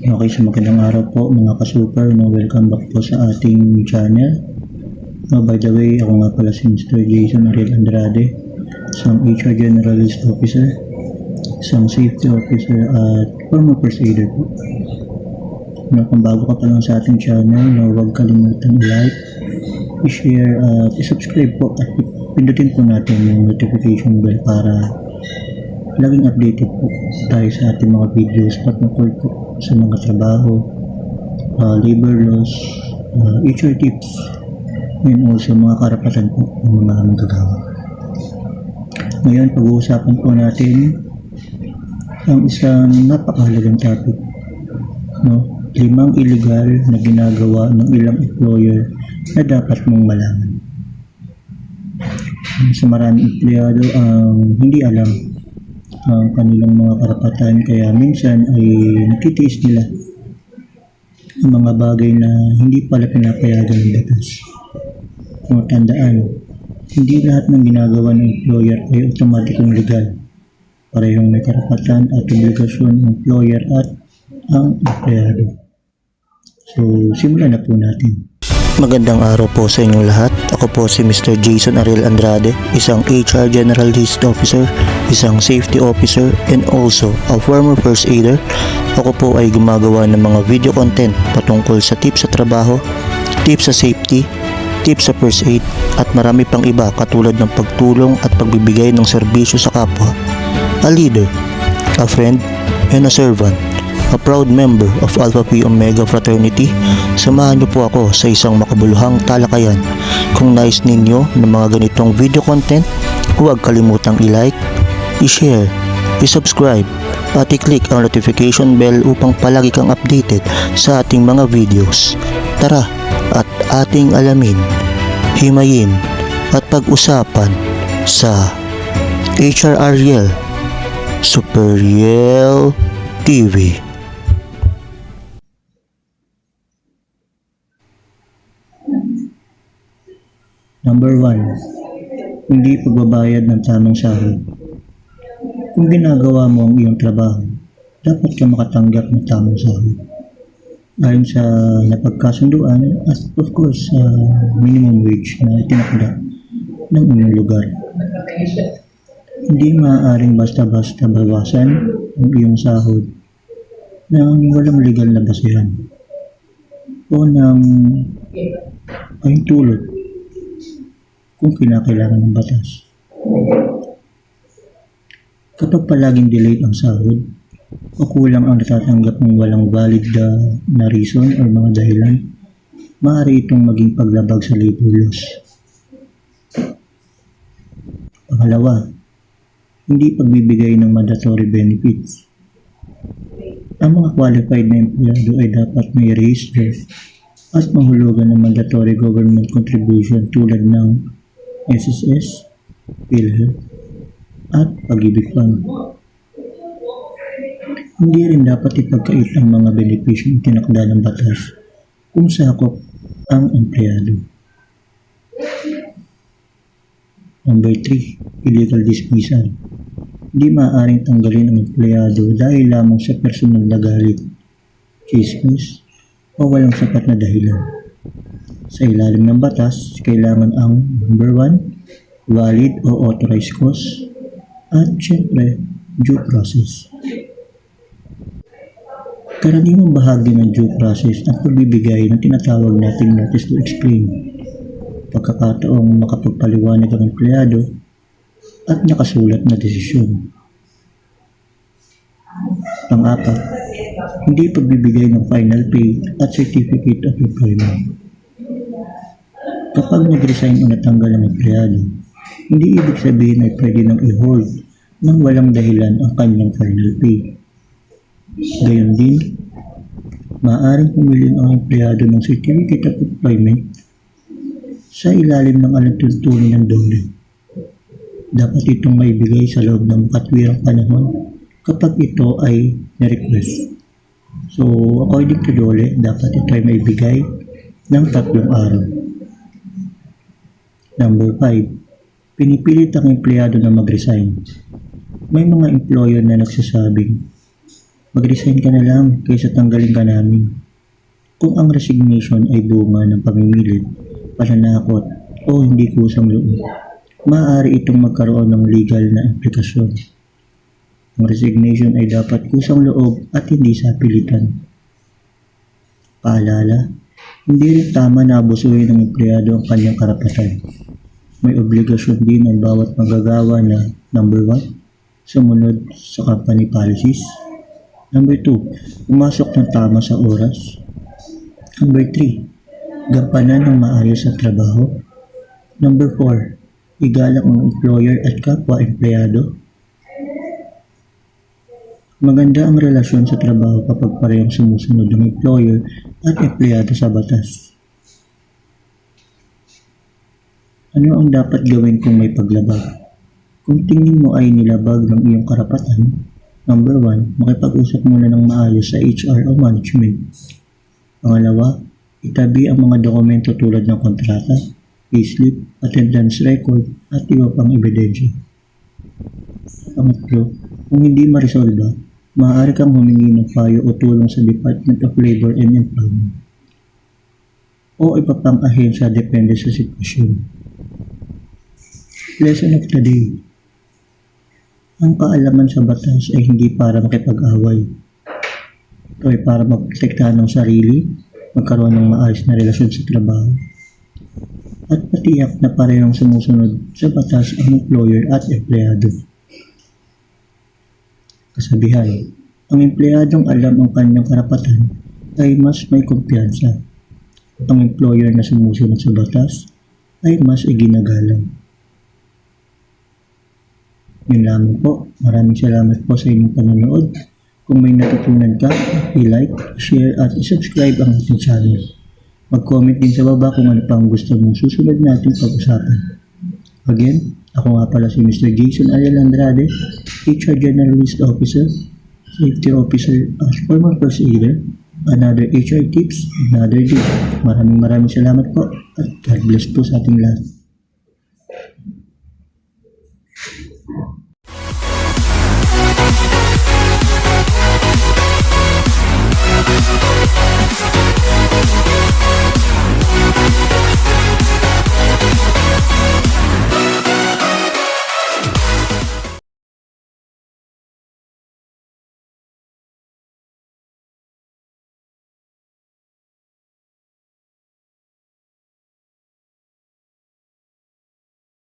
Okay, so magandang araw po mga ka-super. Welcome back po sa ating channel. By the way, ako nga pala si Mr. Jason Ariel Andrade, isang HR Generalist Officer, isang Safety Officer at former First Aider po. Kung bago ka pa lang sa ating channel, huwag kalimutan i-like, i-share at i-subscribe po at pindutin po natin yung notification bell para laging updated po tayo sa ating mga videos patungkol po sa mga trabaho, labor laws, HR tips, and also mga karapatan po ng mga manggagawa. Ngayon, pag-uusapan po natin ang isang napakahalagang topic, no? 5 illegal na ginagawa ng ilang employer na dapat mong malaman. Sa maraming empleyado ang hindi alam ang kanilang mga karapatan, kaya minsan ay natitiis nila ang mga bagay na hindi pala pinapayagan ng batas. Kung tandaan, hindi lahat ng ginagawa ng employer ay automatically legal. Parehong may karapatan at obligasyon ng employer at ang empleyado. So, simulan na po natin. Magandang araw po sa inyong lahat. Ako po si Mr. Jason Ariel Andrade, isang HR Generalist Officer, isang Safety Officer, and also a former First Aider. Ako po ay gumagawa ng mga video content patungkol sa tips sa trabaho, tips sa safety, tips sa first aid, at marami pang iba katulad ng pagtulong at pagbibigay ng serbisyo sa kapwa. A leader, a friend, and a servant. A proud member of Alpha Phi Omega Fraternity, samahan niyo po ako sa isang makabuluhang talakayan. Kung nais ninyo ng mga ganitong video content, huwag kalimutang i-like, i-share, i-subscribe, at i-click ang notification bell upang palagi kang updated sa ating mga videos. Tara at ating alamin, himayin at pag-usapan sa HR Ariel Super Riel TV. Number 1, hindi pagbabayad ng tamang sahod. Kung ginagawa mo ang iyong trabaho, dapat ka makatanggap ng tamang sahod ayon sa napagkasunduan at of course minimum wage na itinakda ng inyong lugar. Hindi maaaring basta-basta bawasan ang iyong sahod ng walang legal na basehan o ng pahintulot kung kinakailangan ng batas. Kapag palaging delayed ang sahod o kulang ang natatanggap ng walang valid na reason o mga dahilan, maaari itong maging paglabag sa labor laws. Pangalawa, hindi pagbibigay ng mandatory benefits. Ang mga qualified na empleyado ay dapat may register at mahulugan ng mandatory government contribution tulad ng SSS, PhilHealth, at Pag-ibig Fund. Hindi rin dapat ipagkait ang mga benepisyo itinakda ng batas kung sakop ang empleyado. Number 3, illegal dismissal. Hindi maaaring tanggalin ang empleyado dahil lamang sa personal na galit, chismis, o walang sapat na dahilan. Sa ilalim ng batas, kailangan ang number 1, valid o authorized cause, at syempre, due process. Karaniwang bahagi ng due process ang pagbibigay ng tinatawag nating notice to explain, pagkakataong makapagpaliwanag ang empleyado at nakasulat na desisyon. Pang-apat, hindi pagbibigay ng final pay at certificate of employment. Kapag nag-resign o natanggal ang empleyado, hindi ibig sabihin ay pwede nang i-hold nang walang dahilan ang kanyang final pay. Gayon din, maaaring pumili ang empleyado ng certificate of employment sa ilalim ng alintuntunin ng DOLE. Dapat itong maibigay sa loob ng makatwirang panahon kapag ito ay na-request. So, according to DOLE, dapat ito ay maibigay ng 3 araw. Number 5, pinipilit ang empleyado na mag-resign. May mga employer na nagsasabing Mag-resign ka na lang kaysa tanggalin ka namin. Kung ang resignation ay bunga ng pamimilit, pananakot o hindi kusang loob, maaari itong magkaroon ng legal na implikasyon. Ang resignation ay dapat kusang loob at hindi sapilitan. Paalala, hindi rin tama na abusuhin ng empleyado ang kanyang karapatan. May obligasyon din ang bawat manggagawa na number 1, sumunod sa company policies. Number 2, pumasok ng tama sa oras. Number 3, gampanan ng maayos sa trabaho. Number 4, igalang ang employer at kapwa empleyado. Maganda ang relasyon sa trabaho kapag parehong sumusunod ng employer at empleyado sa batas. Ano ang dapat gawin kung may paglabag? Kung tingin mo ay nilabag ng iyong karapatan, number 1, makipag-usap muna ng maayos sa HR o management. Pangalawa, itabi ang mga dokumento tulad ng kontrata, payslip, attendance record, at iba pang ebidensya. Pangatlo, kung hindi maresolba, maaari kang humingi ng payo o tulong sa Department of Labor and Employment o iba pang ahensya depende sa sitwasyon. Lesson of the day. Ang kaalaman sa batas ay hindi para makipag-away. Ito ay para maprotektahan ng sarili, magkaroon ng maayos na relasyon sa trabaho, at patiyak na parehong sumusunod sa batas ang employer at empleyado. Kasabihan, ang empleyadong alam ang kanyang karapatan ay mas may kumpiyansa. Ang employer na sumusunod sa batas ay mas iginagalang. Yun lamang po. Maraming salamat po sa inyong panonood. Kung may natutunan ka, i-like, share at i-subscribe ang ating channel. Mag-comment din sa baba kung ano pang gusto mong susunod natin pag-usapan. Again, ako nga pala si Mr. Jason Ariel Andrade, HR Generalist Officer, Safety Officer at former First Aider. Another HR tips, another day. Maraming salamat po at God bless po sa ating lahat.